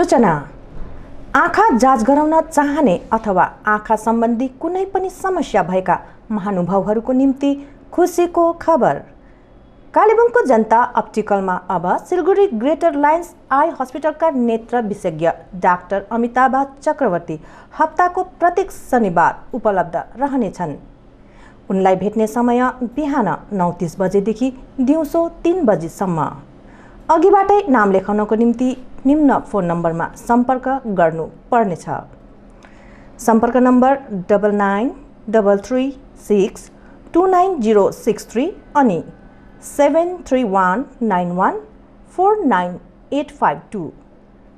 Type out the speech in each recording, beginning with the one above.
सूचना। आँखा जाँच गराउन चाहने अथवा आँखा सम्बन्धी कुनै पनि समस्या भएका महानुभावहरूको निम्ति खुसीको खबर। कालेबुङको जनता अप्टिकलमा अब सिलगढी ग्रेटर लायन्स आई हस्पिटलका नेत्र विशेषज्ञ डाक्टर अमिताभ चक्रवर्ती हप्ताको प्रत्येक शनिबार उपलब्ध रहनेछन्। उनलाई भेट्ने समय बिहान 9:30 बजेदेखि दिउँसो 3 बजेसम्म। अघिबाटै नाम लेखाउनको निम्ति निम्न फोन नम्बरमा सम्पर्क गर्नु पर्नेछ। सम्पर्क नम्बर 9933629063 अनि 7319149852।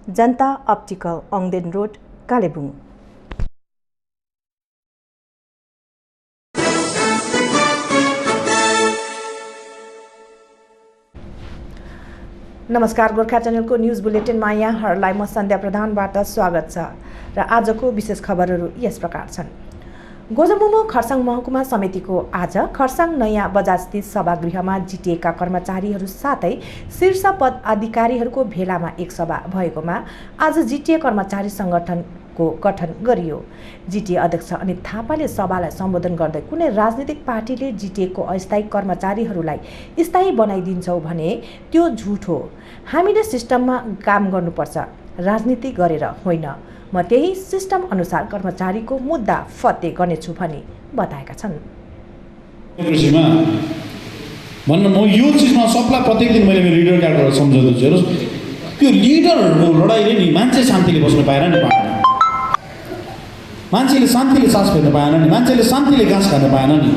जनता अप्टिकल अङ्देन रोड, कालेबुङ। नमस्कार, गोर्खा च्यानलको न्युज बुलेटिनमा यहाँहरूलाई म सन्ध्या प्रधानबाट स्वागत छ र आजको विशेष खबरहरू यस प्रकार छन्। गोजमुमो खरसाङ महकुमा समितिको आज खरसाङ नयाँ बजारस्थित सभागृहमा जिटिएका कर्मचारीहरू साथै शीर्ष पद अधिकारीहरूको भेलामा एक सभा भएकोमा आज जिटिए कर्मचारी सङ्गठनको गठन गरियो। जिटिए अध्यक्ष अनित थापाले सभालाई सम्बोधन गर्दै कुनै राजनीतिक पार्टीले जिटिएको अस्थायी कर्मचारीहरूलाई स्थायी बनाइदिन्छौ भने त्यो झुट हो। हामीले सिस्टममा काम गर्नुपर्छ, राजनीति गरेर होइन। म त्यही सिस्टम अनुसार कर्मचारीको मुद्दा फत्ते गर्नेछु भनी बताएका छन्। भन्न म यो चिजमा सबलाई प्रत्येक दिन मैले मेरो लिडर कार्डबाट सम्झाउँछु। हेर्नुहोस्, त्यो लिडरहरूको लडाइँले नि मान्छे शान्तिले बस्नु पाएन नि, मान्छेले शान्तिले सास फेर्न पाएन नि, मान्छेले शान्तिले घाँस खान पाएन नि।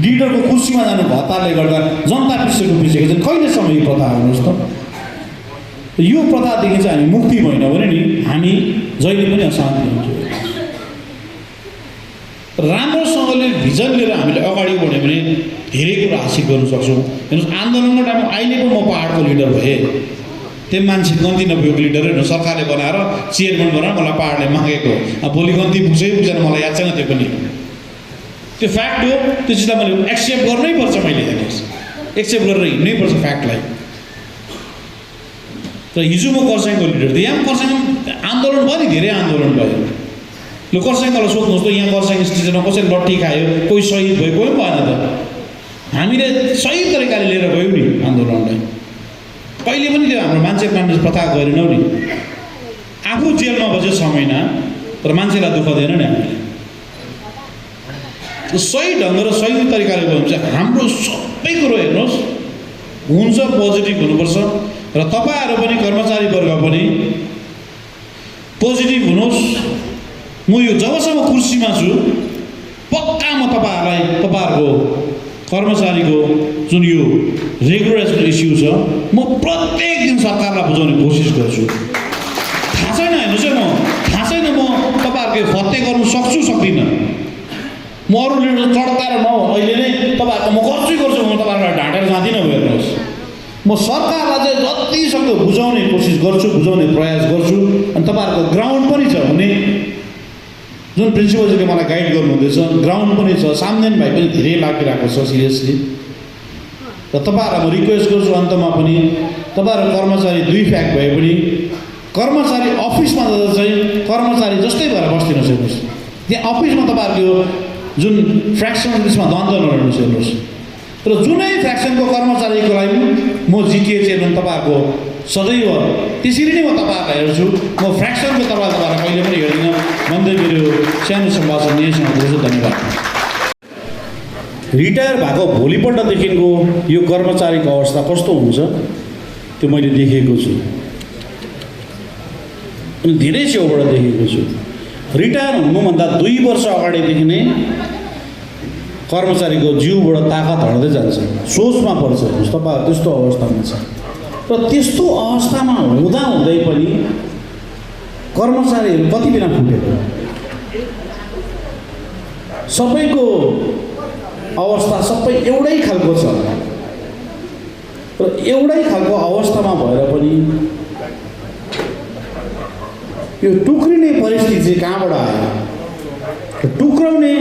लिडरको कुर्सीमा जानु हतारले गर्दा जनता पिसेको चाहिँ कहिलेसम्म यो प्रथा आउनुहोस् त। यो प्रथादेखि चाहिँ हामी मुक्ति भएन भने नि हामी जहिले पनि अशान्ति हुन्छौँ। राम्रोसँगले भिजन लिएर हामीले अगाडि बढ्यो भने धेरै कुरा हासिल गर्न सक्छौँ। हेर्नुहोस्, आन्दोलनको टाइममा अहिले पो म पहाडको लिडर भएँ। त्यो मान्छे गन्ती नपुगेको लिडर होइन, सरकारले बनाएर चेयरम्यान बनाएर मलाई पहाडले मागेको। अब भोलि गन्ती पुग्छै पुग्दैन मलाई याद छैन, त्यो पनि त्यो फ्याक्ट हो। त्यो चिजलाई मैले एक्सेप्ट गर्नै पर्छ। मैले हेर्नुहोस्, एक्सेप्ट गरेर हिँड्नै पर्छ फ्याक्टलाई। र हिजो म खरसाङको लिडर थिएँ। यहाँ खरसाङ आन्दोलन भयो नि, धेरै आन्दोलन भयो। ल खरसाङलाई सोध्नुहोस् त, यहाँ खरसाङ स्टेसनमा कसैले लट्ठी खायो, कोही शहीद भयो, कोही भएन त। हामीले सही तरिकाले लिएर गयौँ नि आन्दोलनलाई। कहिले पनि त्यो हाम्रो मान्छे मार्ने प्रथा गरेनौँ नि। आफू जेलमा बस्यो 6 महिना, तर मान्छेलाई दुःख दिएन नि हामीले। सही ढङ्ग र सही तरिकाले गयो भने चाहिँ हाम्रो सबै कुरो हेर्नुहोस् हुन्छ, पोजिटिभ हुनुपर्छ। र तपाईँहरू पनि कर्मचारी वर्ग पनि पोजिटिभ हुनुहोस्। म यो जबसम्म कुर्सीमा छु पक्का म तपाईँहरूको कर्मचारीको जुन यो रेगुलेसन इस्यु छ म प्रत्येक दिन सरकारलाई बुझाउने कोसिस गर्छु। थाहा छैन, हेर्नुहोस् है, थाहा छैन म तपाईँहरूको फत्ते गर्नु सक्छु सक्दिनँ। म अरू लिडर चढ्ताएर म अहिले नै तपाईँहरूको म गर्छु म तपाईँहरूलाई ढाँटेर जाँदिनँ। हेर्नुहोस्, म सरकारलाई चाहिँ जति सक्दो बुझाउने कोसिस गर्छु, बुझाउने प्रयास गर्छु। अनि तपाईँहरूको ग्राउन्ड पनि छ भने जुन प्रिन्सिपलजीले मलाई गाइड गर्नुहुँदैछ, ग्राउन्ड पनि छ। सामदेन भाइ पनि धेरै लागिरहेको छ सिरियसली। र तपाईँहरूलाई म रिक्वेस्ट गर्छु अन्तमा पनि तपाईँहरू कर्मचारी 2 फ्याक्ट भए पनि कर्मचारी अफिसमा जाँदा चाहिँ कर्मचारी जस्तै भएर बस्दिनुहोस्। हेर्नुहोस्, त्यहाँ अफिसमा तपाईँहरूको जुन फ्रेक्सन बिचमा द्वन्द्व नहेर्नुहोस्। हेर्नुहोस्, र जुनै फ्रेक्सनको कर्मचारीको लागि म जिटिए चेयरम्यान तपाईँहरूको सदैव त्यसरी नै म तपाईँहरूलाई हेर्छु। म फ्रेक्सनको तपाईँहरूलाई कहिले पनि हेर्दिनँ भन्दै मेरो सानो सम्भाषण यही समाप्त। धन्यवाद। रिटायर भएको भोलिपल्टदेखिको यो कर्मचारीको अवस्था कस्तो हुन्छ त्यो मैले देखेको छु अनि धेरै छेउबाट देखेको छु। रिटायर हुनुभन्दा 2 वर्ष अगाडिदेखि नै कर्मचारीको जिउबाट ताकत हट्दै जान्छ, सोचमा पर्छ। तपाईँहरू त्यस्तो अवस्थामा छ। र त्यस्तो अवस्थामा हुँदाहुँदै पनि कर्मचारीहरू कति बेला फुटेको, सबैको अवस्था सबै एउटै खालको छ। र एउटै खालको अवस्थामा भएर पनि यो टुक्रिने परिस्थिति चाहिँ कहाँबाट आयो, टुक्राउने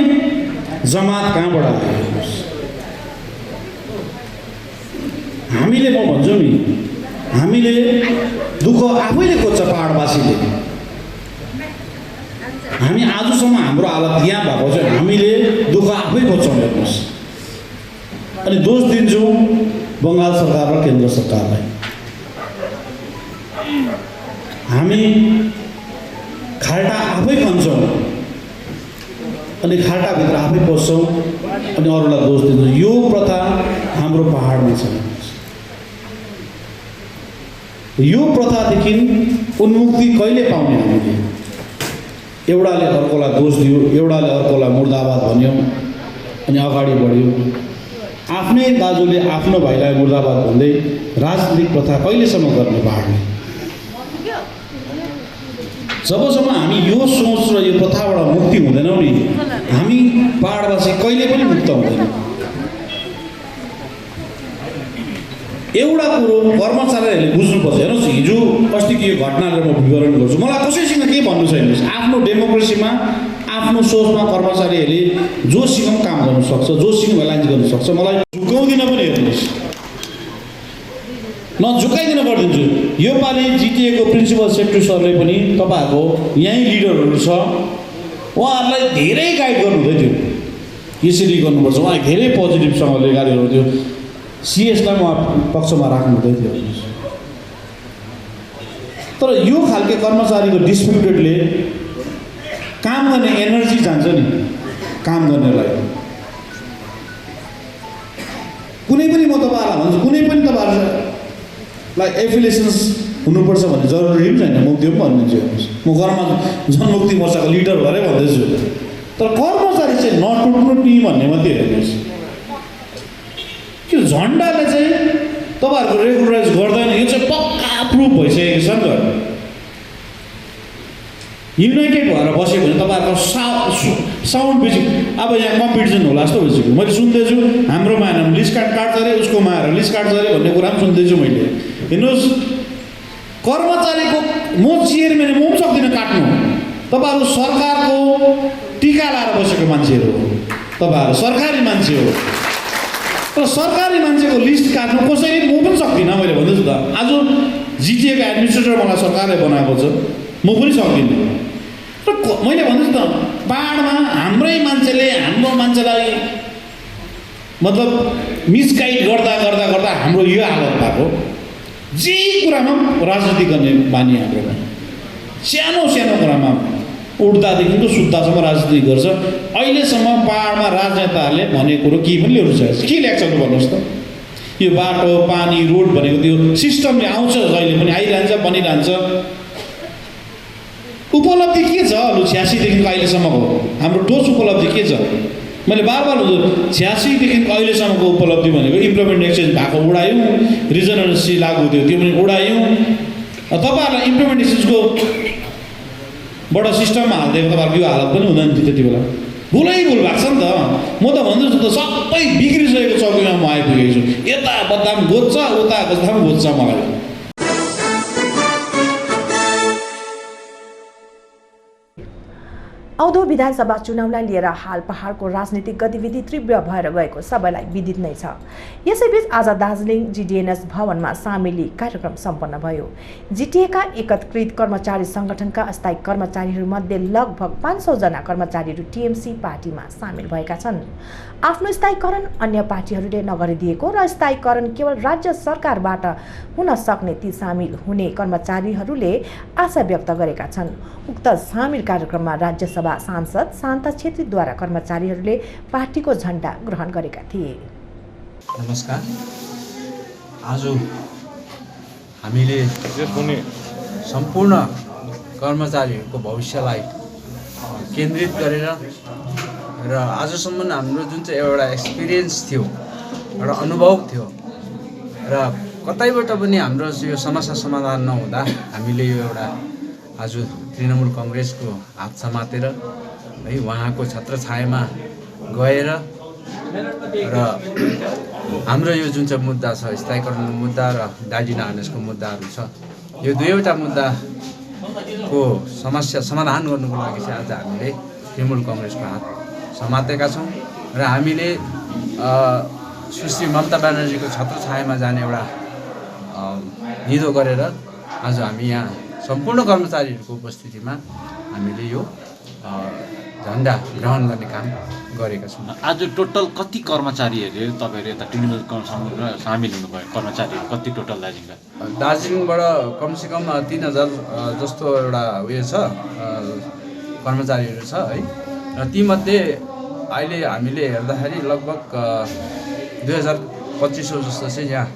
जमात कहाँबाट आयो। हामीले म भन्छु नि, हामीले दुःख आफैले खोज्छ पहाडवासीले। हामी आजसम्म हाम्रो हालत यहाँ भएको चाहिँ हामीले दुःख आफै खोज्छौँ हेर्नुहोस्। अनि दोष दिन्छौँ बङ्गाल सरकार र केन्द्र सरकारलाई। हामी खाल्टा आफै खन्छौँ अनि खाल्टाभित्र आफै पस्छौँ अनि अरूलाई दोष दिन्छौँ। यो प्रथा हाम्रो पहाडमा छ। यो प्रथादेखि उन्मुक्ति कहिले पाउने हामीले? एउटाले अर्कोलाई दोष दियो, एउटाले अर्कोलाई मुर्दाबाद भन्यो अनि अगाडि बढ्यो। आफ्नै दाजुले आफ्नो भाइलाई मुर्दाबाद भन्दै राजनीतिक प्रथा कहिलेसम्म गर्ने पहाडले? जबसम्म हामी यो सोच र यो प्रथाबाट मुक्ति हुँदैनौँ नि, हामी पहाडवासी कहिले पनि मुक्त हुँदैनौँ। एउटा कुरो कर्मचारीहरूले बुझ्नुपर्छ। हेर्नुहोस्, हिजो अस्तिको यो घटनालाई म विवरण गर्छु। मलाई कसैसँग केही भन्नु छैन। आफ्नो डेमोक्रेसीमा, आफ्नो सोचमा कर्मचारीहरूले जोसँग काम गर्न सक्छ, जोसँग एलायन्स गर्न सक्छ। मलाई झुकाउँदिन पनि। हेर्नुहोस्, नझुकाइदिन गरिदिन्छु। योपालि जिटिएको प्रिन्सिपल सेक्रेटरी सरले पनि तपाईँहरूको यहीँ लिडरहरू छ, उहाँहरूलाई धेरै गाइड गर्नुहुँदै थियो। यसरी गर्नुपर्छ, उहाँ धेरै पोजिटिभसँगले गाडी गर्नुहुन्थ्यो। सिएसलाई उहाँ पक्षमा राख्नुहुँदै थियो। तर यो खालको कर्मचारीको डिस्प्युटेडले काम गर्ने एनर्जी जान्छ नि काम गर्नेलाई। कुनै पनि म तपाईँहरूलाई भन्छु, कुनै पनि तपाईँहरूलाई एफिलिएसन्स हुनुपर्छ भन्ने जरुरी पनि छैन। म त्यो पनि भनिदिन्छु। हेर्नुहोस्, म कर्म जनमुक्ति मोर्चाको लिडर भएरै भन्दैछु। तर कर्मचारी चाहिँ नटुट्नु नि भन्ने मात्रै। हेर्नुहोस्, त्यो झन्डाले चाहिँ तपाईँहरूको रेगुलराइज गर्दैन। यो चाहिँ पक्का प्रुफ भइसकेको छ नि त। युनाइटेड भएर बस्यो भने तपाईँहरूको साउन्ड बेसी। अब यहाँ कम्पिटिसन होला जस्तो भइसक्यो। मैले सुन्दैछु हाम्रोमा आएन लिस्ट काट्छ अरे, उसकोमा आएर लिस्ट काट्छ अरे भन्ने कुरा पनि सुन्दैछु मैले। हेर्नुहोस्, कर्मचारीको म चेयरम्यान, म पनि सक्दिनँ काट्नु। तपाईँहरू सरकारको टिका लाएर बसेको मान्छेहरू हो, तपाईँहरू सरकारी मान्छे हो। तर सरकारी मान्छेको लिस्ट काट्नु कसैले म पनि सक्दिनँ। मैले भन्दैछु त, आज जिटिएको एडमिनिस्ट्रेटर मलाई सरकारले बनाएको छ, म पनि सक्दिनँ। र मैले भन्दैछु त, पहाडमा हाम्रै मान्छेले हाम्रो मान्छेलाई मतलब मिसगाइड गर्दा गर्दा गर्दा हाम्रो यो हालत भएको। जे कुरामा राजनीति गर्ने बानी हाम्रोमा, सानो सानो कुरामा उठ्दादेखिको सुत्दासम्म राजनीति गर्छ। अहिलेसम्म पहाडमा राजनेताहरूले भनेको कुरो केही पनि ल्याउनु छैन। के ल्याएको छ भन्नुहोस् त? यो बाटो, पानी, रोड भनेको त्यो सिस्टमले आउँछ, जहिले पनि आइरहन्छ, बनिरहन्छ। उपलब्धि के छ? लु 86देखिको अहिलेसम्मको हाम्रो ठोस उपलब्धि के छ? मैले बार बार 86देखिको अहिलेसम्मको उपलब्धि भनेको इम्प्लोइमेन्ट एक्सचेन्ज भएको उडायौँ, रिजनल सी लागु थियो त्यो पनि उडायौँ। तपाईँहरूलाई इम्प्लोइमेन्ट एक्सचेन्जको बडा सिस्टममा हालिदिएको तपाईँहरूको यो हालत पनि हुँदैन थियो त्यति बेला। भुलै भुल भएको छ नि त। म त भन्दैछु त, सबै बिग्रिसकेको चौकीमा म आइपुगेको छु। यता बदनाम गोज्छ, उता बदनाम गोज्छ मलाई। आउँदो विधानसभा चुनावलाई लिएर हाल पहाडको राजनीतिक गतिविधि तीव्र भएर गएको सबैलाई विदित नै छ। यसैबीच आज दार्जिलिङ जिडिएनएस भवनमा सामेली कार्यक्रम सम्पन्न भयो। जिटिएका एकत्रित कर्मचारी सङ्गठनका अस्थायी कर्मचारीहरूमध्ये लगभग 500 जना कर्मचारीहरू टिएमसी पार्टीमा सामेल भएका छन्। आफ्नो स्थायीकरण अन्य पार्टीहरूले नगरिदिएको र स्थायीकरण केवल राज्य सरकारबाट हुन सक्ने ती सामेल हुने कर्मचारीहरूले आशा व्यक्त गरेका छन्। उक्त सामेल कार्यक्रममा राज्यसभा सांसद शान्ता छेत्रीद्वारा कर्मचारीहरूले पार्टीको झण्डा ग्रहण गरेका थिए। नमस्कार। आज हामीले सम्पूर्ण कर्मचारीहरूको भविष्यलाई केन्द्रित गरेर र आजसम्म हाम्रो जुन चाहिँ एउटा एक्सपिरियन्स थियो, एउटा अनुभव थियो र कतैबाट पनि हाम्रो यो समस्या समाधान नहुँदा हामीले यो एउटा आज तृणमूल कङ्ग्रेसको हात समातेर है उहाँको छत्रछायामा गएर र हाम्रो यो जुन चाहिँ मुद्दा छ, स्थायीकरणको मुद्दा र डाइजिन हार्नेसको मुद्दाहरू छ, यो दुईवटा मुद्दाको समस्या समाधान गर्नुको लागि चाहिँ आज हामीले तृणमूल कङ्ग्रेसको हात समातेका छौँ र हामीले सुश्री ममता ब्यानर्जीको छत्रछायामा जाने एउटा निधो गरेर आज हामी यहाँ सम्पूर्ण कर्मचारीहरूको उपस्थितिमा हामीले यो झन्डा ग्रहण गर्ने काम गरेका छौँ। आज टोटल कति कर्मचारीहरूले तपाईँहरू यता तृणमूल काङ्ग्रेसमा सामेल हुनुभयो? कर्मचारीहरू कति टोटल दार्जिलिङका? दार्जिलिङबाट कमसेकम 3000 जस्तो एउटा उयो छ कर्मचारीहरू छ है। र तीमध्ये अहिले हामीले हेर्दाखेरि लगभग 2500 जस्तो चाहिँ यहाँ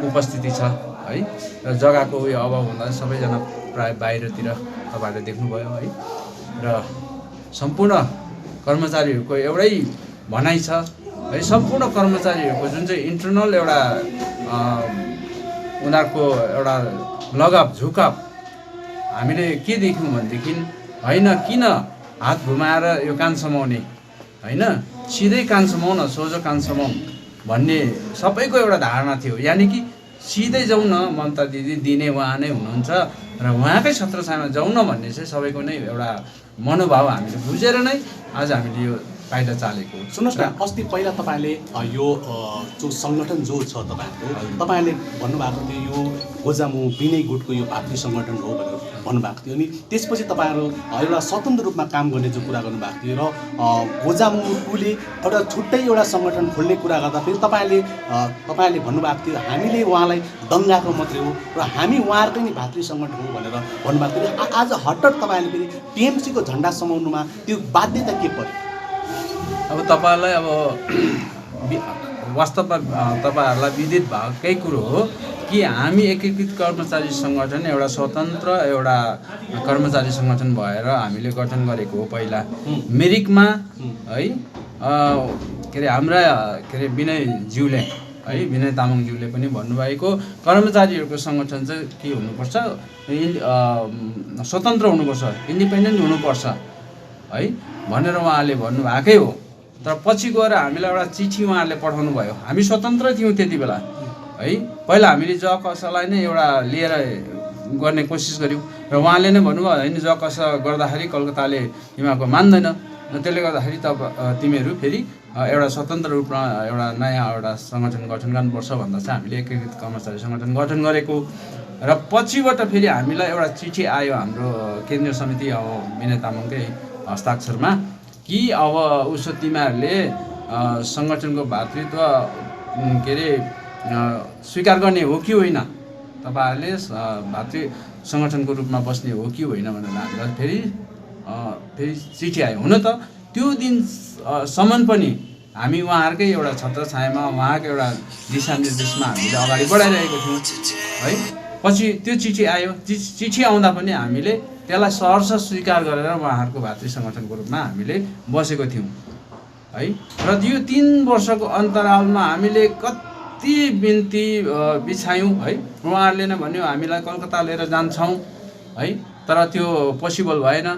उपस्थिति छ है। र जग्गाको उयो अभाव हुँदा सबैजना प्राय बाहिरतिर तपाईँहरूले देख्नुभयो है। र सम्पूर्ण कर्मचारीहरूको एउटै भनाइ छ है। सम्पूर्ण कर्मचारीहरूको जुन चाहिँ इन्टरनल एउटा उनीहरूको एउटा लगाव झुकाव हामीले के देख्यौँ भनेदेखि होइन किन हात घुमाएर यो कान समाउने होइन, सिधै कान समाउन, सोझो कान समाउँ भन्ने सबैको एउटा धारणा थियो। यानि कि सिधै जाउँ न, ममता दिदी दिने उहाँ नै हुनुहुन्छ र उहाँकै छत्रछायामा जाउँ न भन्ने चाहिँ सबैको नै एउटा मनोभाव हामीले बुझेर नै आज हामीले यो पाइला चालेको। सुन्नुहोस् न, अस्ति पहिला तपाईँले यो जो सङ्गठन जो छ तपाईँहरूले भन्नुभएको थियो यो गोजामु विनय गुटको यो भातृ सङ्गठन हो भनेर भन्नुभएको थियो। अनि त्यसपछि तपाईँहरू एउटा स्वतन्त्र रूपमा काम गर्ने जो कुरा गर्नुभएको थियो र गोजामुले एउटा छुट्टै एउटा सङ्गठन खोल्ने कुरा गर्दाखेरि तपाईँहरूले भन्नुभएको थियो हामीले उहाँलाई दङ्गाको मात्रै हो र हामी उहाँहरूकै नै भातृ सङ्गठन हो भनेर भन्नुभएको थियो। आज हठात तपाईँहरूले फेरि टिएमसीको झन्डा समाउनुमा त्यो बाध्यता के पर्यो? अब तपाईँहरूलाई अब वास्तवमा तपाईँहरूलाई विदित भएकै कुरो हो कि हामी एकीकृत कर्मचारी सङ्गठन एउटा स्वतन्त्र एउटा कर्मचारी सङ्गठन भएर हामीले गठन गरेको हो। पहिला मिरिकमा है के अरे हाम्रा के अरे विनयज्यूले है, विनय तामाङज्यूले पनि भन्नुभएको कर्मचारीहरूको सङ्गठन चाहिँ के हुनुपर्छ, स्वतन्त्र हुनुपर्छ, इन्डिपेन्डेन्ट हुनुपर्छ है भनेर उहाँले भन्नुभएकै हो। तर पछि गएर हामीलाई एउटा चिठी उहाँहरूले पठाउनु भयो। हामी स्वतन्त्र थियौँ त्यति बेला है। पहिला हामीले ज कसलाई नै एउटा लिएर गर्ने कोसिस गऱ्यौँ र उहाँले नै भन्नुभयो होइन ज कस गर्दाखेरि कलकत्ताले तिमीहरूको मान्दैन, त्यसले गर्दाखेरि तिमीहरू फेरि एउटा स्वतन्त्र रूपमा एउटा नयाँ एउटा सङ्गठन गठन गर्नुपर्छ भन्दा चाहिँ हामीले एकीकृत कर्मचारी सङ्गठन गठन गरेको। र पछिबाट फेरि हामीलाई एउटा चिठी आयो हाम्रो केन्द्रीय समिति अब विनय तामाङकै हस्ताक्षरमा कि अब उसो तिमीहरूले सङ्गठनको भातृत्व के अरे स्वीकार गर्ने हो कि होइन, तपाईँहरूले भातृ सङ्गठनको रूपमा बस्ने हो कि होइन भनेर हामीलाई फेरि चिठी आयो। हुन त त्यो दिनसम्म पनि हामी उहाँहरूकै एउटा छत्रछायामा उहाँको एउटा दिशानिर्देशमा हामीले अगाडि बढाइरहेको थियौँ है। पछि त्यो चिठी आयो, चिठी आउँदा पनि हामीले त्यसलाई सहर्ष स्वीकार गरेर उहाँहरूको भातृ सङ्गठनको रूपमा हामीले बसेको थियौँ है। र यो 3 वर्षको अन्तरालमा हामीले कति बिन्ती बिछायौँ है। उहाँहरूले नै भन्यो हामीलाई कलकत्ता लिएर जान्छौँ है, तर त्यो पोसिबल भएन।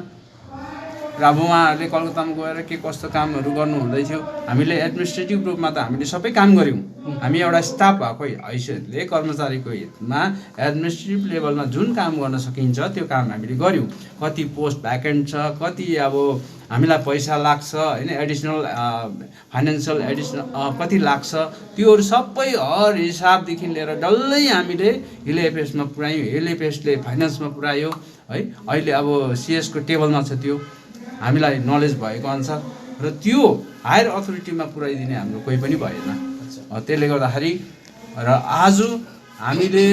र अब उहाँहरूले कलकत्तामा गएर के कस्तो कामहरू गर्नु हुँदै थियो। हामीले एडमिनिस्ट्रेटिभ रूपमा त हामीले सबै काम गऱ्यौँ। हामी एउटा स्टाफ भएको हैसियतले कर्मचारीको हितमा एडमिनिस्ट्रेटिभ लेभलमा जुन काम गर्न सकिन्छ त्यो काम हामीले गऱ्यौँ। कति पोस्ट भ्याकेन्ट छ, कति अब हामीलाई पैसा लाग्छ होइन, एडिसनल फाइनेन्सियल एडिसनल कति लाग्छ, त्योहरू सबै हर हिसाबदेखि लिएर डल्लै हामीले हिलएफएसमा पुऱ्यायौँ। हिलएफएसले फाइनेन्समा पुऱ्यायो है। अहिले अब सिएसको टेबलमा छ त्यो हामीलाई नलेज भएको अनुसार, र त्यो हायर अथोरिटीमा पुऱ्याइदिने हाम्रो कोही पनि भएन। त्यसले गर्दाखेरि र आज हामीले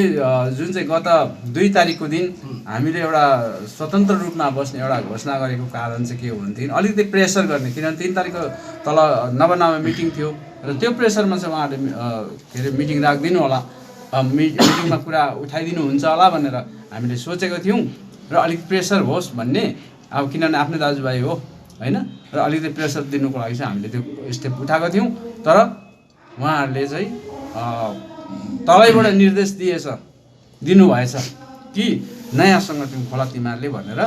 जुन चाहिँ गत 2 तारिकको दिन हामीले एउटा स्वतन्त्र रूपमा बस्ने एउटा घोषणा गरेको कारण चाहिँ के हो भनेदेखि अलिकति प्रेसर गर्ने, किनभने 3 तारिकको तल नवनामा मिटिङ थियो र त्यो प्रेसरमा चाहिँ उहाँहरूले के अरे मिटिङ राखिदिनु होला, मिटिङमा कुरा उठाइदिनुहुन्छ होला भनेर हामीले सोचेको थियौँ। र अलिक प्रेसर होस् भन्ने, अब किनभने आफ्नो दाजुभाइ हो होइन, र अलिकति प्रेसर दिनुको लागि चाहिँ हामीले त्यो स्टेप उठाएको थियौँ। तर उहाँहरूले चाहिँ तलैबाट निर्देश दिनुभएछ कि नयाँ सङ्गठन खोला तिमीहरूले भनेर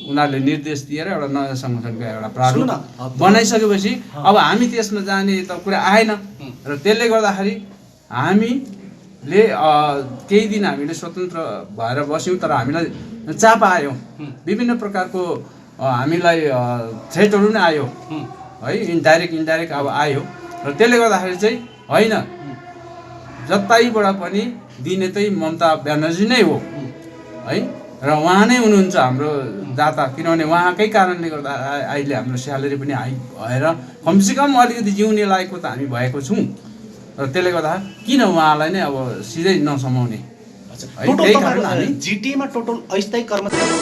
उनीहरूले निर्देश दिएर एउटा नयाँ सङ्गठनको एउटा प्रारूप बनाइसकेपछि अब हामी त्यसमा जाने त कुरा आएन। र त्यसले गर्दाखेरि हामीले केही दिन हामीले स्वतन्त्र भएर बस्यौँ। तर हामीलाई चाप आयो, विभिन्न प्रकारको हामीलाई थ्रेटहरू नै आयो है, इन्डाइरेक्ट अब आयो। र त्यसले गर्दाखेरि चाहिँ होइन जतैबाट पनि दिने चाहिँ ममता ब्यानर्जी नै हो है, र उहाँ नै हुनुहुन्छ हाम्रो दाता। किनभने उहाँकै कारणले गर्दा अहिले हाम्रो स्यालेरी पनि हाई भएर कमसेकम अलिकति जिउने लायकको त हामी भएको छौँ। र त्यसले गर्दा किन उहाँलाई नै अब सिधै नसमाउने है, त्यही कारण हामी जिटिएमा टोटल अस्थायी कर्मचारी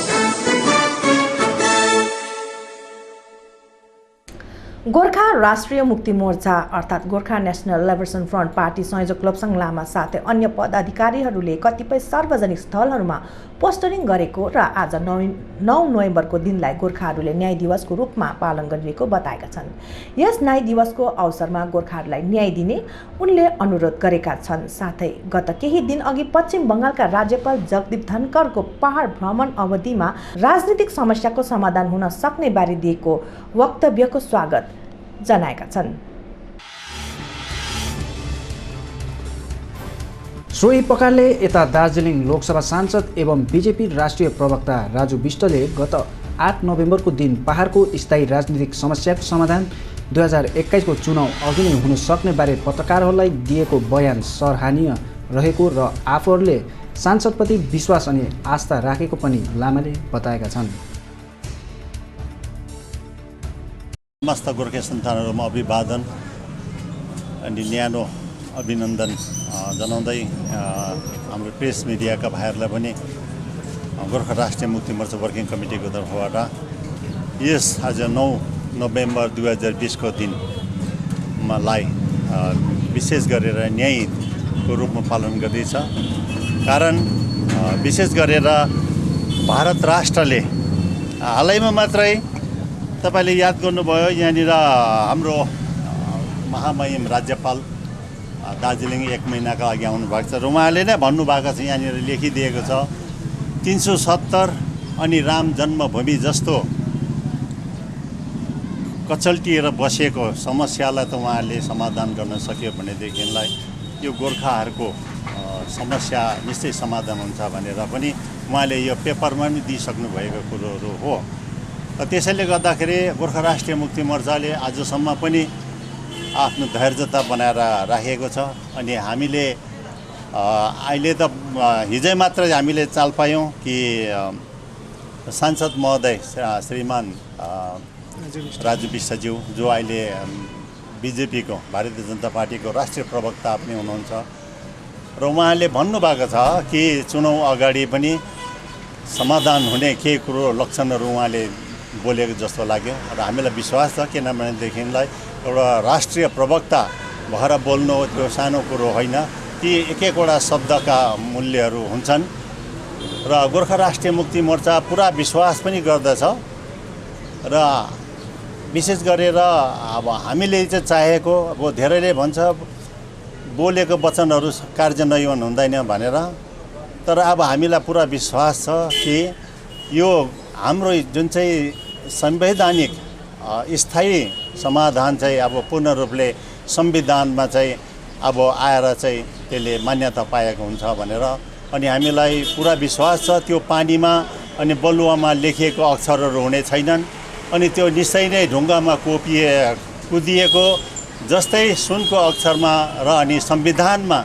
गोर्खा राष्ट्रिय मुक्ति मोर्चा अर्थात् Gorkha national liberation front party संयोजक लोप्साङ लामा साथै अन्य पदाधिकारीहरूले कतिपय सार्वजनिक स्थलहरूमा पोस्टरिङ गरेको र आज 9 नोभेम्बरको दिनलाई गोर्खाहरूले न्याय दिवसको रूपमा पालन गरिरहेको बताएका छन्। यस न्याय दिवसको अवसरमा गोर्खाहरूलाई न्याय दिने उनले अनुरोध गरेका छन्। साथै गत केही दिन अघि पश्चिम बङ्गालका राज्यपाल जगदीप धनखडको पहाड भ्रमण अवधिमा राजनीतिक समस्याको समाधान हुन सक्ने बारे दिएको वक्तव्यको स्वागत जनाएका छन्। सोही प्रकारले यता दार्जिलिङ लोकसभा सांसद एवं बिजेपी राष्ट्रिय प्रवक्ता राजु विष्टले गत 8 नोभेम्बरको दिन पहाडको स्थायी राजनीतिक समस्याको समाधान 2021 को चुनाव अघि नै हुन सक्ने बारे पत्रकारहरूलाई दिएको बयान सराहनीय रहेको र आफूहरूले सांसदप्रति विश्वास अनि आस्था राखेको पनि लामाले बताएका छन्। समस्त गोर्खा सन्तानहरूमा अभिवादन अनि न्यानो अभिनन्दन जनाउँदै हाम्रो प्रेस मिडियाका भाइहरूलाई पनि गोर्खा राष्ट्रिय मुक्ति मोर्चा वर्किङ कमिटीको तर्फबाट यस आज 9 नोभेम्बर 2020 को दिनलाई विशेष गरेर न्यायको रूपमा पालन गर्दैछ। कारण विशेष गरेर भारत राष्ट्रले हालैमा मात्रै तपाईले याद गर्नुभयो, यहाँनिर हाम्रो महामहिम राज्यपाल दार्जिलिङ 1 महिनाका लागि आउनु भएको छ र उहाँले नै भन्नुभएको छ, यहाँनिर लेखिदिएको छ 370 अनि राम जन्मभूमि जस्तो कचल्टिएर बसेको समस्यालाई त उहाँले समाधान गर्न सक्यो भनेदेखिलाई यो गोर्खाहरूको समस्या निश्चय समाधान हुन्छ भनेर पनि उहाँले यो पेपरमा पनि दिइसक्नु भएको कुरोहरू हो। त्यसैले गर्दाखेरि गोर्खा राष्ट्रिय मुक्ति मोर्चाले आजसम्म पनि आफ्नो धैर्यता बनाएर राखेको छ। अनि हामीले अहिले त हिजै मात्र हामीले चाल पायौँ कि सांसद महोदय श्रीमान राजु विष्टज्यू जो अहिले बिजेपीको भारतीय जनता पार्टीको राष्ट्रिय प्रवक्ता पनि हुनुहुन्छ र उहाँले भन्नुभएको छ कि चुनाव अगाडि पनि समाधान हुने केही कुरो लक्षणहरू उहाँले बोलेको जस्तो लाग्यो र हामीलाई विश्वास छ। किनभनेदेखिलाई एउटा राष्ट्रिय प्रवक्ता भएर बोल्नु त्यो सानो कुरो होइन, ती एक एकवटा शब्दका मूल्यहरू हुन्छन् र गोर्खा राष्ट्रिय मुक्ति मोर्चा पुरा विश्वास पनि गर्दछ र विशेष गरेर अब हामीले चाहिँ चाहेको अब धेरैले भन्छ बोलेको वचनहरू कार्यान्वयन हुँदैन भनेर, तर अब हामीलाई पुरा विश्वास छ कि यो हाम्रो जुन चाहिँ संवैधानिक स्थायी समाधान चाहिँ अब पूर्ण रूपले संविधानमा चाहिँ अब आएर चाहिँ त्यसले मान्यता पाएको हुन्छ भनेर अनि हामीलाई पुरा विश्वास छ। त्यो पानीमा अनि बलुवामा लेखिएको अक्षरहरू हुने छैनन् अनि त्यो निश्चय नै ढुङ्गामा कुदिएको जस्तै सुनको अक्षरमा र अनि संविधानमा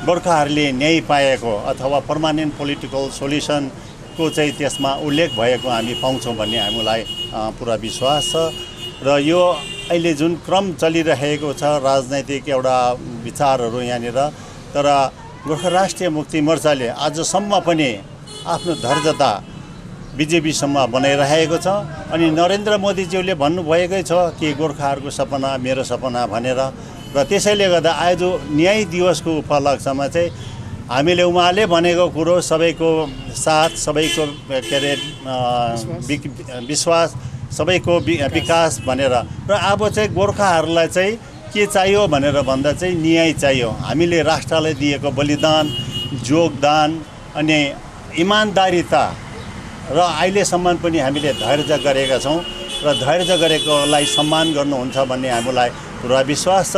गोर्खाहरूले न्याय पाएको अथवा पर्मानेन्ट पोलिटिकल सोल्युसनको चाहिँ त्यसमा उल्लेख भएको हामी पाउँछौँ भन्ने हामीलाई पुरा विश्वास छ। र यो अहिले जुन क्रम चलिरहेको छ राजनैतिक एउटा विचारहरू यहाँनिर, तर गोर्खा राष्ट्रिय मुक्ति मोर्चाले आजसम्म पनि आफ्नो धैर्यता बिजेपीसम्म बनाइरहेको छ अनि नरेन्द्र मोदीज्यूले भन्नुभएकै छ कि गोर्खाहरूको सपना मेरो सपना भनेर। र त्यसैले गर्दा आज न्याय दिवसको उपलक्ष्यमा चाहिँ हामीले उहाँले भनेको कुरो सबैको साथ, सबैको के अरे विश्वास, सबैको विकास भनेर र अब चाहिँ गोर्खाहरूलाई चाहिँ के चाहियो भनेर भन्दा चाहिँ न्याय चाहियो। हामीले राष्ट्रलाई दिएको बलिदान, योगदान अनि इमान्दारिता र अहिलेसम्म पनि हामीले धैर्य गरेका छौँ र धैर्य गरेकोलाई सम्मान गर्नुहुन्छ भन्ने हामीलाई पुरा विश्वास छ।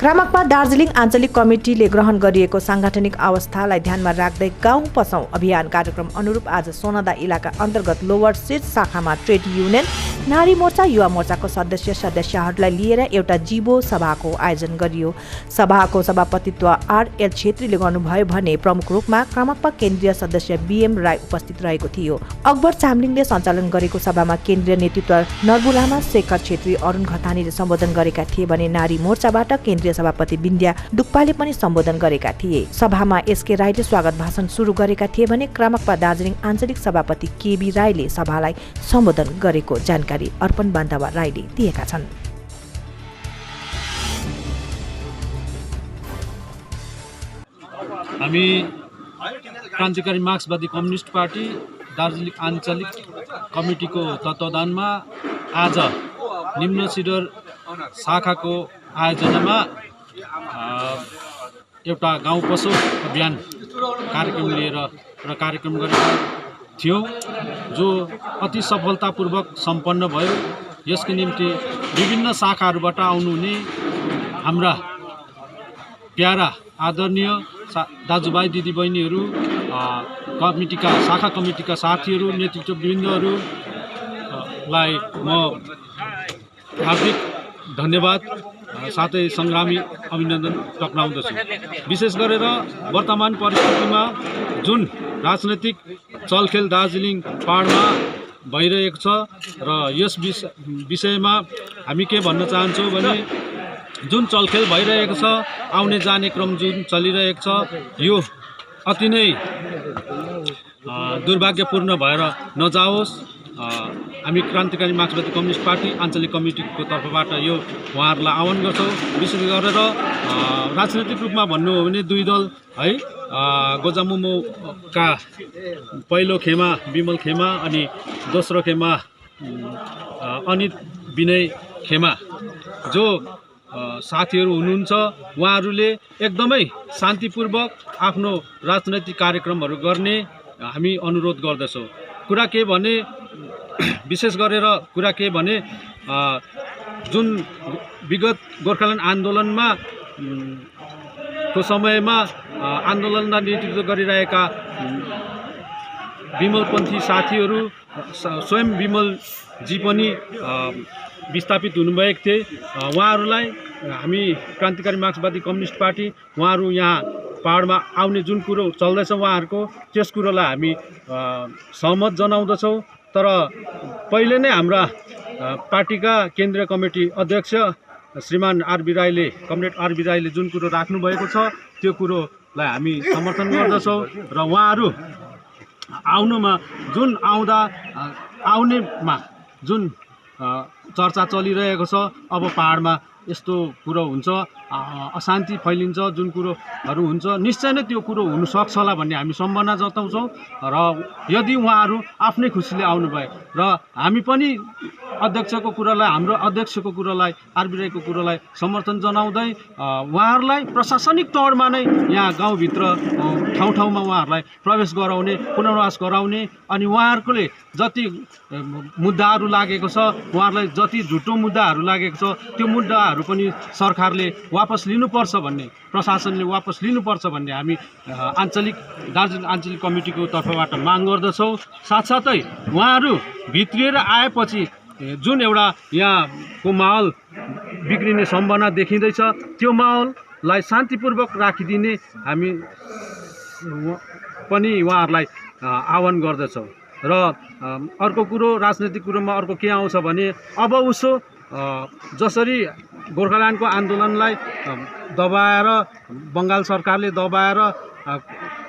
क्रामकपा दार्जिलिङ आञ्चलिक कमिटीले ग्रहण गरिएको साङ्गठनिक अवस्थालाई ध्यानमा राख्दै गाउँ पसौँ अभियान कार्यक्रम अनुरूप आज सोनादा इलाका अन्तर्गत लोवर शीर्ष शाखामा ट्रेड युनियन, नारी मोर्चा, युवा मोर्चाको सदस्यहरूलाई लिएर एउटा जीवो सभाको आयोजन गरियो। सभाको सभापतित्व आरएल छेत्रीले गर्नुभयो भने प्रमुख रूपमा क्रामकपा केन्द्रीय सदस्य बीएम राई उपस्थित रहेको थियो। अकबर चामलिङले सञ्चालन गरेको सभामा केन्द्रीय नेतृत्व नर्बु लामा, शेखर छेत्री, अरुण घतानीले सम्बोधन गरेका थिए भने नारी मोर्चाबाट केन्द्रीय सभापति बिन्द्या डुक्पाले पनि सम्बोधन गरेका थिए। सभामा एसके राईले स्वागत भाषण सुरु गरेका थिए भने क्रामकपा दार्जिलिङ आञ्चलिक सभापति केबी राईले सभालाई सम्बोधन गरेको जानकारी अर्पण बान्धवा राईले दिएका छन्। हामी क्रान्तिकारी मार्क्सवादी कम्युनिस्ट पार्टी दार्जिलिङ आञ्चलिक कमिटीको तत्त्वावधानमा आज निम्न सिडर शाखाको आयोजनामा एउटा गाउँ पसौँ अभियान कार्यक्रम लिएर एउटा कार्यक्रम गरेका थियौँ, जो अति सफलतापूर्वक सम्पन्न भयो। यसको निम्ति विभिन्न शाखाहरूबाट आउनुहुने हाम्रा प्यारा आदरणीय दाजुभाइ दिदीबहिनीहरू, कमिटीका शाखा कमिटीका साथीहरू, नेतृत्ववृन्दहरूलाई म हार्दिक धन्यवाद साथै सङ्ग्रामी अभिनन्दन टक्राउँदछु। विशेष गरेर वर्तमान परिस्थितिमा जुन राजनैतिक चलखेल दार्जिलिङ पहाडमा भइरहेको छ र यस विषयमा हामी के भन्न चाहन्छौँ भने जुन चलखेल भइरहेको छ, आउने जाने क्रम जुन चलिरहेको छ, यो अति नै दुर्भाग्यपूर्ण भएर नजाओस्। हामी क्रान्तिकारी मार्क्सवादी कम्युनिस्ट पार्टी आञ्चलिक कमिटीको तर्फबाट यो उहाँहरूलाई आह्वान गर्छौँ। विशेष गरेर राजनैतिक रूपमा भन्नु हो भने दुई दल है, गोजामुमोका पहिलो खेमा विमल खेमा अनि दोस्रो खेमा अनित विनय खेमा जो साथीहरू हुनुहुन्छ, उहाँहरूले एकदमै शान्तिपूर्वक आफ्नो राजनैतिक कार्यक्रमहरू गर्ने हामी अनुरोध गर्दछौँ। कुरा के भने विशेष गरेर कुरा के भने जुन विगत गोर्खाल्यान्ड आन्दोलनमा को समयमा आन्दोलनलाई नेतृत्व गरिरहेका विमलपन्थी साथीहरू, स्वयं विमलजी पनि विस्थापित हुनुभएको थिए। उहाँहरूलाई हामी क्रान्तिकारी मार्क्सवादी कम्युनिस्ट पार्टी उहाँहरू यहाँ पहाडमा आउने जुन कुरो चल्दैछ उहाँहरूको, त्यस कुरोलाई हामी सहमत जनाउँदछौँ। तर पहिले नै हाम्रा पार्टीका केन्द्रीय कमिटी अध्यक्ष श्रीमान आरबी राईले, कमरेड आरबी राईले जुन कुरो राख्नुभएको छ त्यो कुरोलाई हामी समर्थन गर्दछौँ र उहाँहरू आउनुमा जुन आउनेमा जुन चर्चा चलिरहेको छ, अब पहाडमा यस्तो कुरो हुन्छ, अशान्ति फैलिन्छ, जुन कुरोहरू हुन्छ, निश्चय नै त्यो कुरो हुनसक्छ होला भन्ने हामी सम्भावना जताउँछौँ। र यदि उहाँहरू आफ्नै खुसीले आउनुभयो र हामी पनि अध्यक्षको कुरालाई, हाम्रो अध्यक्षको कुरालाई, आरबी राईको कुरालाई समर्थन जनाउँदै उहाँहरूलाई प्रशासनिक तौरमा नै यहाँ गाउँभित्र ठाउँ ठाउँमा उहाँहरूलाई प्रवेश गराउने, पुनर्वास गराउने अनि उहाँहरूले जति मुद्दाहरू लागेको छ, उहाँहरूलाई जति झुटो मुद्दाहरू लागेको छ, त्यो मुद्दाहरू पनि सरकारले वापस लिनुपर्छ भन्ने, प्रशासनले वापस लिनुपर्छ भन्ने हामी दार्जिलिङ आञ्चलिक कमिटीको तर्फबाट माग गर्दछौँ। साथसाथै उहाँहरू भित्रिएर आएपछि जुन एउटा यहाँको माहौल बिग्रिने सम्भावना देखिँदैछ, त्यो माहौललाई शान्तिपूर्वक राखिदिने हामी पनि उहाँहरूलाई आह्वान गर्दछौँ। र अर्को कुरो, राजनैतिक कुरोमा अर्को के आउँछ भने अब उसो जसरी गोर्खाल्यान्डको आन्दोलनलाई दबाएर बङ्गाल सरकारले दबाएर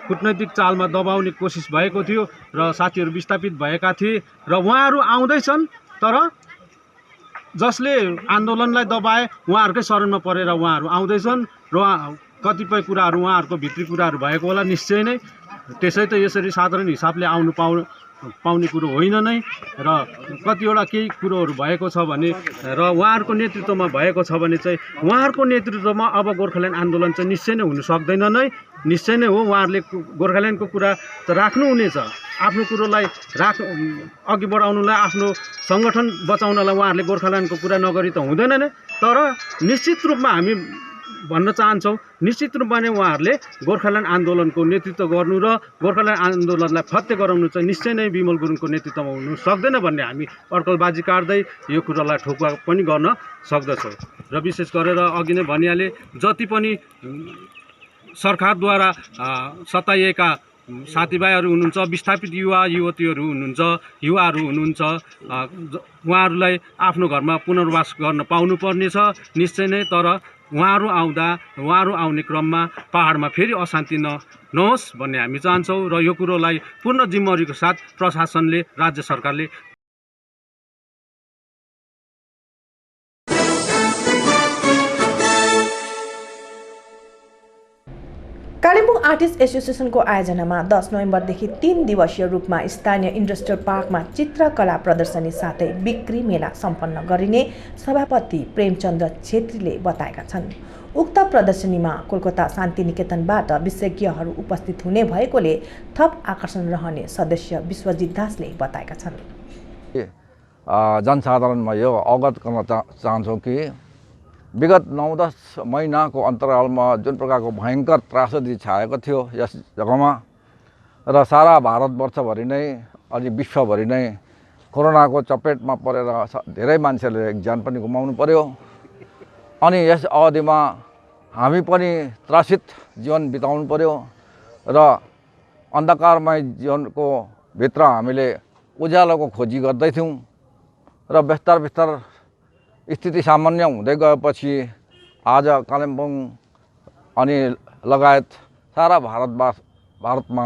कुटनैतिक चालमा दबाउने कोसिस भएको थियो र साथीहरू विस्थापित भएका थिए र उहाँहरू आउँदैछन्, तर जसले आन्दोलनलाई दबाए उहाँहरूकै शरणमा परेर उहाँहरू आउँदैछन् र कतिपय कुराहरू उहाँहरूको भित्री कुराहरू भएको होला निश्चय नै। त्यसै त यसरी साधारण हिसाबले आउनु पाउने कुरो होइन नै र कतिवटा केही कुरोहरू भएको छ भने र उहाँहरूको नेतृत्वमा भएको छ भने चाहिँ उहाँहरूको नेतृत्वमा अब गोर्खाल्यान्ड आन्दोलन चाहिँ निश्चय नै हुन सक्दैन नै, निश्चय नै हो। उहाँहरूले गोर्खाल्यान्डको कुरा त राख्नुहुनेछ, आफ्नो कुरोलाई अघि बढाउनुलाई, आफ्नो सङ्गठन बचाउनलाई उहाँहरूले गोर्खाल्यान्डको कुरा नगरी त हुँदैन नै। तर निश्चित रूपमा हामी भन्न चाहन्छौँ निश्चित रूपमा नै उहाँहरूले गोर्खाल्यान्ड आन्दोलनको नेतृत्व गर्नु र गोर्खाल्यान्ड आन्दोलनलाई फत्ते गराउनु चाहिँ निश्चय नै बिमल गुरुङको नेतृत्वमा हुनु सक्दैन भन्ने हामी अड्कलबाजी काट्दै यो कुरालाई ठोकुवा पनि गर्न सक्दछौँ। र विशेष गरेर अघि नै भनिहालेँ जति पनि सरकारद्वारा सताइएका साथीभाइहरू हुनुहुन्छ, विस्थापित युवा युवतीहरू हुनुहुन्छ, युवाहरू हुनुहुन्छ, उहाँहरूलाई आफ्नो घरमा पुनर्वास गर्न पाउनुपर्नेछ निश्चय नै। तर उहाँहरू आउने क्रममा पहाडमा फेरि अशान्ति नहोस् भन्ने हामी चाहन्छौँ र यो कुरोलाई पूर्ण जिम्मेवारीको साथ प्रशासनले, राज्य सरकारले कालिम्पोङ आर्टिस्ट एसोसिएसनको आयोजनामा 10 नोभेम्बरदेखि 3 दिवसीय रूपमा स्थानीय इन्डस्ट्रियल पार्कमा चित्रकला प्रदर्शनी साथै बिक्री मेला सम्पन्न गरिने सभापति प्रेमचन्द्र छेत्रीले बताएका छन्। उक्त प्रदर्शनीमा कोलकाता शान्तिनिकेतनबाट विशेषज्ञहरू उपस्थित हुने भएकोले थप आकर्षण रहने सदस्य विश्वजित दासले बताएका छन्। जनसाधारणमा यो अवगत गर्न चाहन्छौँ कि विगत 9-10 महिनाको अन्तरालमा जुन प्रकारको भयङ्कर त्रासदी छाएको थियो यस जग्गामा र सारा भारतवर्षभरि नै अनि विश्वभरि नै कोरोनाको चपेटमा परेर धेरै मान्छेले ज्यान पनि गुमाउनु पर्यो। अनि यस अवधिमा हामी पनि त्रासित जीवन बिताउनु पर्यो र अन्धकारमय जीवनको भित्र हामीले उज्यालोको खोजी गर्दैथ्यौँ र बिस्तार स्थिति सामान्य हुँदै गएपछि आज कालिम्पोङ अनि लगायत सारा भारतमा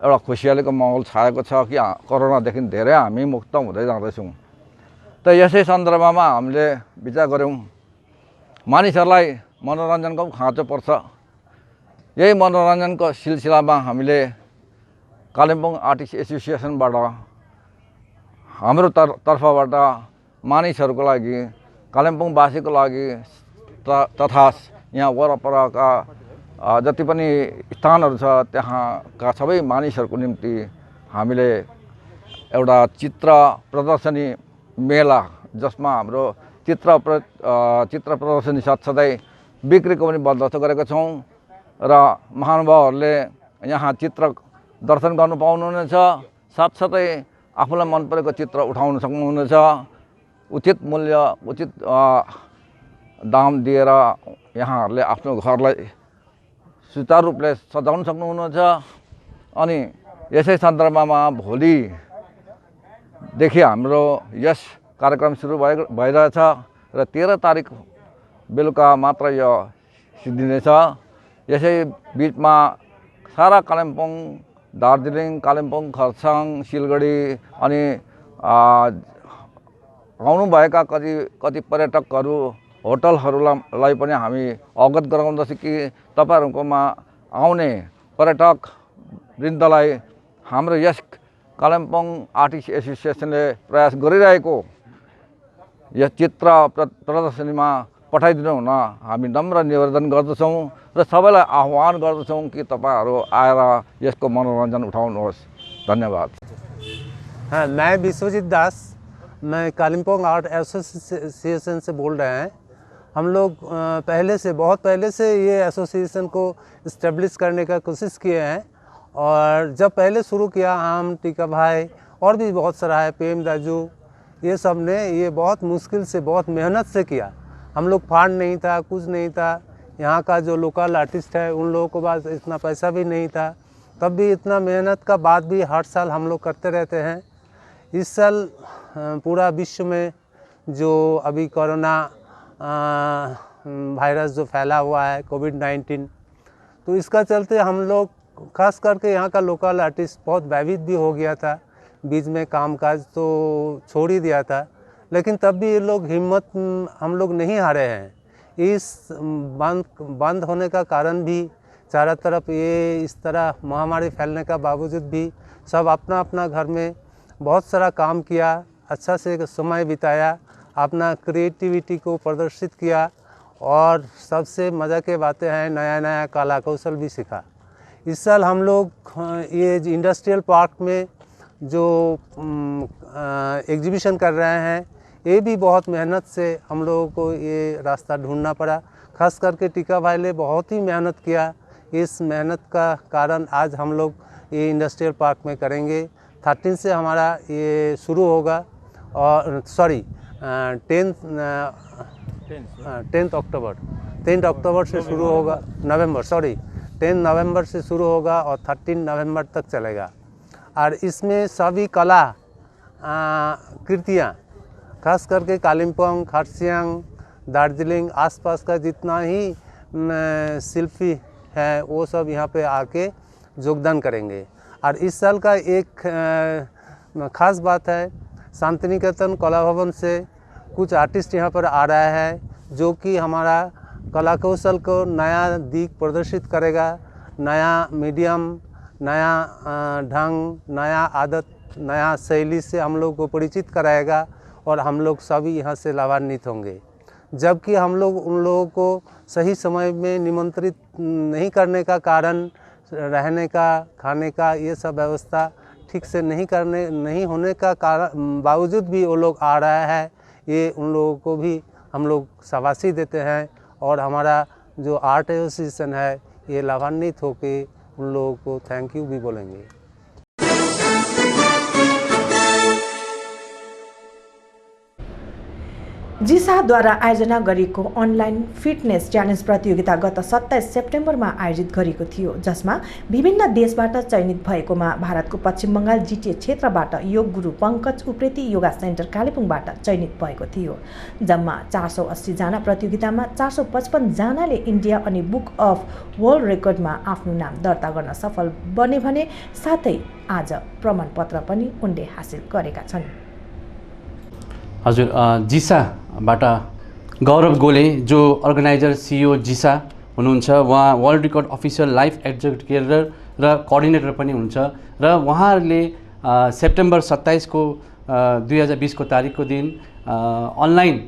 एउटा खुसियालीको माहौल छाएको छ कि कोरोनादेखि धेरै हामी मुक्त हुँदै जाँदैछौँ। त यसै सन्दर्भमा हामीले विचार गऱ्यौँ मानिसहरूलाई मनोरञ्जनको खाँचो पर्छ। यही मनोरञ्जनको सिलसिलामा हामीले कालिम्पोङ आर्टिस्ट एसोसिएसनबाट हाम्रो तर्फबाट मानिसहरूको लागि, कालिम्पोङवासीको लागि तथा यहाँ वरपरका जति पनि स्थानहरू छ त्यहाँका सबै मानिसहरूको निम्ति हामीले एउटा चित्र प्रदर्शनी मेला जसमा हाम्रो चित्र प्रदर्शनी साथसाथै बिक्रीको पनि बन्दोबस्त गरेका छौँ र महानुभावहरूले यहाँ चित्र दर्शन गर्नु पाउनुहुनेछ। साथसाथै आफूलाई मन परेको चित्र उठाउन सक्नुहुनेछ। उचित मूल्य, उचित दाम दिएर यहाँहरूले आफ्नो घरलाई सुचारू रूपले सजाउन सक्नुहुनेछ। अनि यसै सन्दर्भमा भोलिदेखि हाम्रो यस कार्यक्रम सुरु भइरहेछ र 13 तारिक बेलुका मात्र यो सिद्धिनेछ। यसै बिचमा सारा कालिम्पोङ, दार्जिलिङ, कालिम्पोङ, खरसाङ, सिलगढी अनि आउनुभएका कति पर्यटकहरू, होटलहरूलाई पनि हामी अवगत गराउँदछौँ कि तपाईँहरूकोमा आउने पर्यटक वृन्दलाई हाम्रो यस कालिम्पोङ आर्टिस्ट एसोसिएसनले प्रयास गरिरहेको यस चित्र प्रदर्शनीमा पठाइदिनु हुन हामी नम्र निवेदन गर्दछौँ र सबैलाई आह्वान गर्दछौँ कि तपाईँहरू आएर यसको मनोरञ्जन उठाउनुहोस्। धन्यवाद। हाँ, मैं विश्वजित दास, मैं कालिम्पोंग आर्ट एसोसिएशन से बोल रहे हैं। हम लोग बहुत पहले से ये एसोसिएशन को इस्टेब्लिश करने का कोशिश किए हैं और जब पहले शुरू किया हम, टीका भाई और भी बहुत सारा है, प्रेम दाजू, ये सब ने ये बहुत मुश्किल से, बहुत मेहनत से किया। हम लोग फंड नहीं था, कुछ नहीं था। यहाँ का जो लोकल आर्टिस्ट है उन लोगों के पास इतना पैसा भी नहीं था, तब भी इतना मेहनत का बाद भी हर साल हम लोग करते रहते हैं। इस साल पूरा विश्व में जो अभी कोरोना वायरस जो फैला हुआ है, कोविड-19, तो इसका चलते हम लोग खास करके यहाँ का लोकल आर्टिस्ट बहुत भयभीत भी हो गया था। बीच में कामकाज तो छोड़ ही दिया था, लेकिन तब भी ये लोग हिम्मत हम लोग नहीं हारे हैं। इस बंद होने का कारण भी चारों तरफ ये इस तरह महामारी फैलने का बावजूद भी सब अपना अपना घर में बहुत सारा काम किया, अच्छा से समय बिताया, अपना क्रिएटिविटी को प्रदर्शित किया और सबसे मज़ा के बातें हैं, नया नया कला कौशल भी सीखा। इस साल हम लोग ये इंडस्ट्रियल पार्क में जो एग्जीबिशन कर रहे हैं, ये भी बहुत मेहनत से हम लोगों को ये रास्ता ढूंढना पड़ा। खास करके टीका भाई ने बहुत ही मेहनत किया। इस मेहनत का कारण आज हम लोग ये इंडस्ट्रियल पार्क में करेंगे। 13 से हमारा ये शुरू होगा और 10 अक्टूबर से शुरू होगा, 10 नवंबर से शुरू होगा और 13 नवंबर तक चलेगा। और इसमें सभी कला कृतियाँ, खास करके कालिम्पोंग, खरसाङ, दार्जिलिंग आसपास का जितना ही शिल्पी है वो सब यहाँ पे आके योगदान करेंगे। और इस साल का एक ख़ास बात है, शांतिनिकेतन कला भवन से कुछ आर्टिस्ट यहाँ पर आ रहा है जो कि हमारा कला कौशल को नया दिख प्रदर्शित करेगा, नया मीडियम, नया ढंग, नया आदत, नया शैली से हम लोग को परिचित कराएगा और हम लोग सभी यहाँ से लाभान्वित होंगे। जबकि हम लोग उन लोगों को सही समय में निमंत्रित नहीं करने का कारण रहने का, खाने का ये सब व्यवस्था ठीक से नहीं होने का कारण बावजूद भी वो लोग आ रहा है, ये उन लोगों को भी हम लोग शाबाशी देते हैं और हमारा जो आर्ट एसोसिएशन है ये लाभान्वित होकर उन लोगों को थैंक यू भी बोलेंगे। जिसाद्वारा आयोजना गरिएको अनलाइन फिटनेस च्यालेन्ज प्रतियोगिता गत 27 सेप्टेम्बरमा आयोजित गरिएको थियो, जसमा विभिन्न देशबाट चयनित भएकोमा भारतको पश्चिम बङ्गाल जिटिए क्षेत्रबाट योग गुरु पङ्कज उप्रेती योगा सेन्टर कालेबुङबाट चयनित भएको थियो। जम्मा 480 जना प्रतियोगितामा 455 जनाले इन्डिया अनि बुक अफ वर्ल्ड रेकर्डमा आफ्नो नाम दर्ता गर्न सफल बने भने साथै आज प्रमाणपत्र पनि उनले हासिल गरेका छन्। हजुर, जिसाबाट गौरव गोले जो अर्गनाइजर सिइओ जिसा हुनुहुन्छ, उहाँ वर्ल्ड रेकर्ड अफिसियल लाइफ एडजुकेटर र कोअर्डिनेटर पनि हुन्छ र उहाँहरूले सेप्टेम्बर 27 को 2020 को तारिकको दिन अनलाइन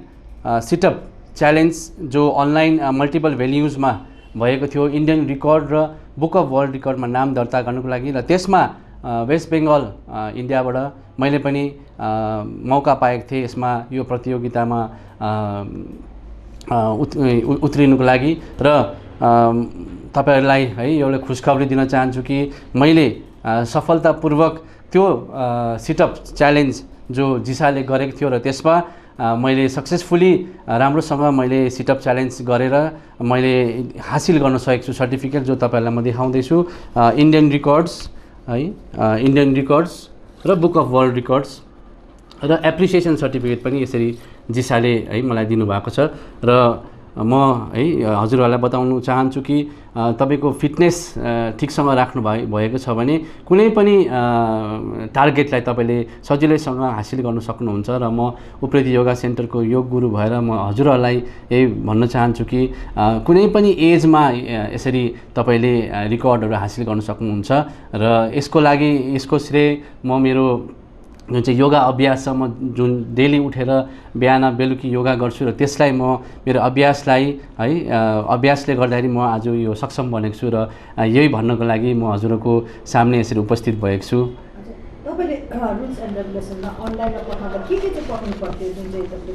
सिटअप च्यालेन्ज जो अनलाइन मल्टिपल भेन्यूजमा भएको थियो, इन्डियन रेकर्ड र बुक अफ वर्ल्ड रेकर्डमा नाम दर्ता गर्नुको लागि र त्यसमा वेस्ट बेङ्गल इन्डियाबाट मैले पनि मौका पाएको थिएँ यसमा यो प्रतियोगितामा उत्रिनुको लागि र तपाईहरुलाई है एउटा खुशखबरी दिन चाहन्छु कि मैले सफलतापूर्वक त्यो सिटअप च्यालेन्ज जो जिसाले गरेको थियो र त्यसमा मैले सक्सेसफुली राम्रोसँग मैले सिटअप च्यालेन्ज गरेर मैले हासिल गर्न सकेको छु सर्टिफिकेट जो तपाईहरुलाई म देखाउँदैछु। इन्डियन रिकर्ड्स है, इन्डियन रिकर्ड्स र बुक अफ वर्ल्ड रिकर्ड्स र एप्रिसिएसन सर्टिफिकेट पनि यसरी जिसाले है मलाई दिनुभएको छ र म है हजुरहरूलाई बताउन चाहन्छु कि तपाईको फिटनेस ठिकसँग राख्नु भएको छ भने कुनै पनि टार्गेटलाई तपाईले सजिलैसँग हासिल गर्न सक्नुहुन्छ र म उप्रेती योगा सेन्टरको योग गुरु भएर म हजुरहरूलाई यही भन्न चाहन्छु कि कुनै पनि एजमा यसरी तपाईले रेकर्डहरू हासिल गर्न सक्नुहुन्छ र यसको लागि यसको श्रेय म मेरो जुन चाहिँ योगा अभ्यास छ, म जुन डेली उठेर बिहान बेलुकी योगा गर्छु र त्यसलाई म मेरो अभ्यासलाई है अभ्यासले गर्दाखेरि म आज यो सक्षम बनेको छु र यही भन्नको लागि म हजुरको सामने यसरी उपस्थित भएको छु।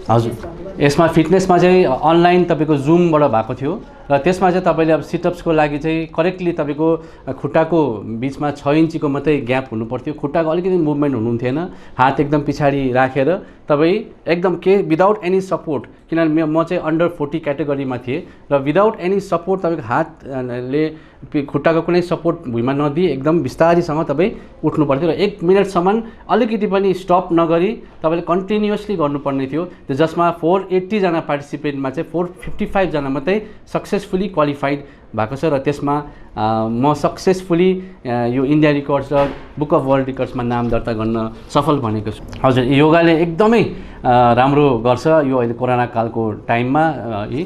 हजुर, यसमा फिटनेसमा चाहिँ अनलाइन तपाईको जुमबाट भएको थियो र त्यसमा चाहिँ तपाईले अब सिटअप्सको लागि चाहिँ करेक्टली तपाईको खुट्टाको बिचमा 6 इन्चीको मात्रै ग्याप हुनु पर्थ्यो, खुट्टाको अलिकति मुभमेन्ट हुनुहुन्थेन, हात एकदम पछाडि राखेर तपाई एकदम विदाउट एनी सपोर्ट, किनभने म चाहिँ अन्डर 40 क्याटेगोरीमा थिएँ र विदाउट एनी सपोर्ट तपाईको हातले खुट्टाको कुनै सपोर्ट भुइँमा नदिई एकदम बिस्तारीसँग तपाई उठ्नु पर्थ्यो र 1 मिनेटसम्म अलिकति पनि स्टप नगरी तपाईले कन्टिन्युअसली गर्नुपर्ने थियो। जसमा 480 जना पार्टिसिपेन्टमा चाहिँ 455 जना मात्रै सक्सेसफुली क्वालिफाइड भएको छ र त्यसमा म सक्सेसफुली यो इन्डिया रिकर्ड्स र बुक अफ वर्ल्ड रिकर्ड्समा नाम दर्ता गर्न सफल बनेको छु। हजुर, योगाले एकदमै राम्रो गर्छ यो अहिले कोरोना कालको टाइममा है,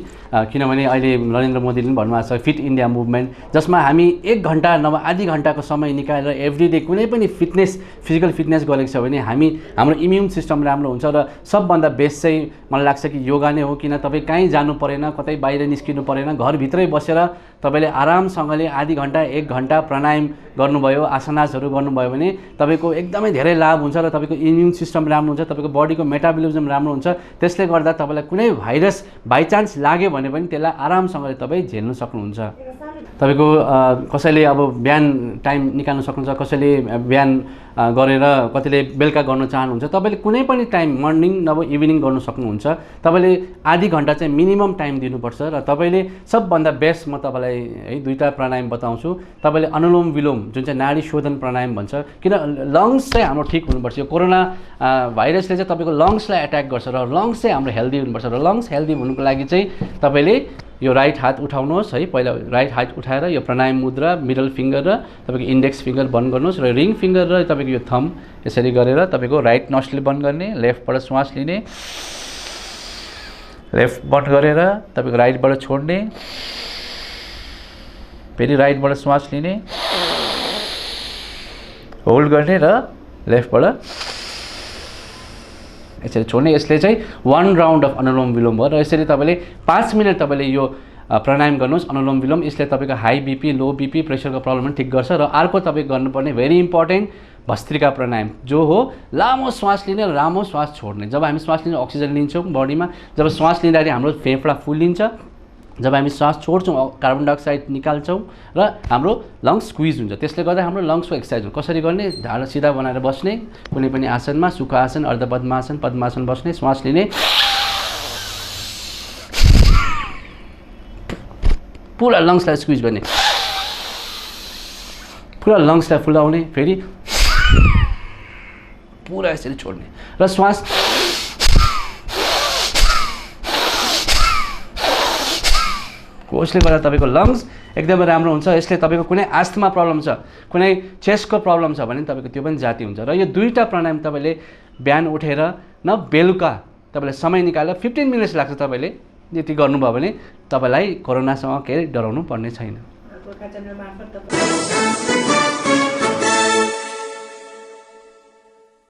किनभने अहिले नरेन्द्र मोदीले पनि भन्नुभएको छ फिट इन्डिया मुभमेन्ट, जसमा हामी 1 घण्टा नभए आधी घण्टाको समय निकालेर एभ्रीडे कुनै पनि फिजिकल फिटनेस गरेको छ भने हाम्रो इम्युन सिस्टम राम्रो हुन्छ र सबभन्दा बेस्ट चाहिँ मलाई लाग्छ कि योगा नै हो। किन तपाईँ कहीँ जानु परेन, कतै बाहिर निस्किनु परेन, घरभित्रै बसेर तपाईँले आरामसँगले आधी घन्टा 1 घन्टा प्राणायाम गर्नुभयो, आसनासहरू गर्नुभयो भने तपाईँको एकदमै धेरै लाभ हुन्छ र तपाईँको इम्युन सिस्टम राम्रो हुन्छ, तपाईँको बडीको मेटाबोलिजम राम्रो हुन्छ। त्यसले गर्दा तपाईँलाई कुनै भाइरस बाइचान्स लाग्यो भने पनि त्यसलाई आरामसँगले तपाईँ झेल्न सक्नुहुन्छ। तपाईँको कसैले अब बिहान टाइम निकाल्न सक्नुहुन्छ, कसैले बिहान गरेर कतिले बेलुका गर्न चाहनुहुन्छ। तपाईँले कुनै पनि टाइम मर्निङ नभए इभिनिङ गर्न सक्नुहुन्छ। तपाईँले आधी घन्टा चाहिँ मिनिमम टाइम दिनुपर्छ र तपाईँले सबभन्दा बेस्ट म तपाईँलाई है 2टा प्राणायाम बताउँछु। तपाईँले अनुलोम विलोम जुन चाहिँ नाडी शोधन प्राणायाम भन्छ, किन लङ्स चाहिँ हाम्रो ठिक हुनुपर्छ। यो कोरोना भाइरसले चाहिँ तपाईँको लङ्सलाई एट्याक गर्छ र लङ्स चाहिँ हाम्रो हेल्दी हुनुपर्छ र लङ्स हेल्दी हुनुको लागि चाहिँ तपाईँले यो राइट हात उठाउनुहोस् है। पहिला राइट हात उठाएर यो प्राणायाम मुद्रा मिडल फिङ्गर र तपाईँको इन्डेक्स फिङ्गर बन्द गर्नुहोस् र रिङ फिङ्गर र तपाईँको यो थम यसरी गरेर तपाईँको राइट नसले बन्द गर्ने, लेफ्टबाट श्वास लिने, लेफ्ट बन्द गरेर तपाईँको राइटबाट छोड्ने, फेरि राइटबाट श्वास लिने, होल्ड गर्ने र लेफ्टबाट यसरी छोड्ने। यसले चाहिँ 1 राउन्ड अफ अनुलोम विलोम भयो र यसरी तपाईँले 5 मिनट तपाईँले यो प्राणायाम गर्नुहोस् अनुलोम विलोम। यसले तपाईँको हाई बिपी, लो बिपी, प्रेसरको प्रब्लम पनि ठिक गर्छ। र अर्को तपाईँ गर्नुपर्ने भेरी इम्पोर्टेन्ट भस्त्रिका प्राणायाम जो हो लामो श्वास लिने र लामो श्वास छोड्ने। जब हामी श्वास लिने अक्सिजन लिन्छौँ बडीमा, जब श्वास लिँदाखेरि हाम्रो फेफडा फुल्लिन्छ, जब हामी श्वास छोड्छौँ कार्बन डाइअक्साइड निकाल्छौँ र हाम्रो लङ्स स्क्विज हुन्छ। त्यसले गर्दा हाम्रो लङ्सको एक्सर्साइज हो। कसरी गर्ने? ढाड सिधा बनाएर बस्ने, कुनै पनि आसनमा, सुख आसन, अर्धपद्मासन, पद्मासन बस्ने, श्वास लिने, पुरा लङ्सलाई स्क्विज गर्ने, पुरा लङ्सलाई फुलाउने, फेरि पुरा यसरी छोड्ने र श्वास यसले गर्दा तपाईँको लङ्स एकदमै राम्रो हुन्छ। यसले तपाईँको कुनै आस्थमा प्रब्लम छ, कुनै चेस्टको प्रब्लम छ भने तपाईँको त्यो पनि जाती हुन्छ। र यो 2टा प्राणायाम तपाईँले बिहान उठेर न बेलुका तपाईँले समय निकालेर 15 मिनट्स लाग्छ, तपाईँले यति गर्नुभयो भने तपाईँलाई कोरोनासँग केही डराउनु पर्ने छैन।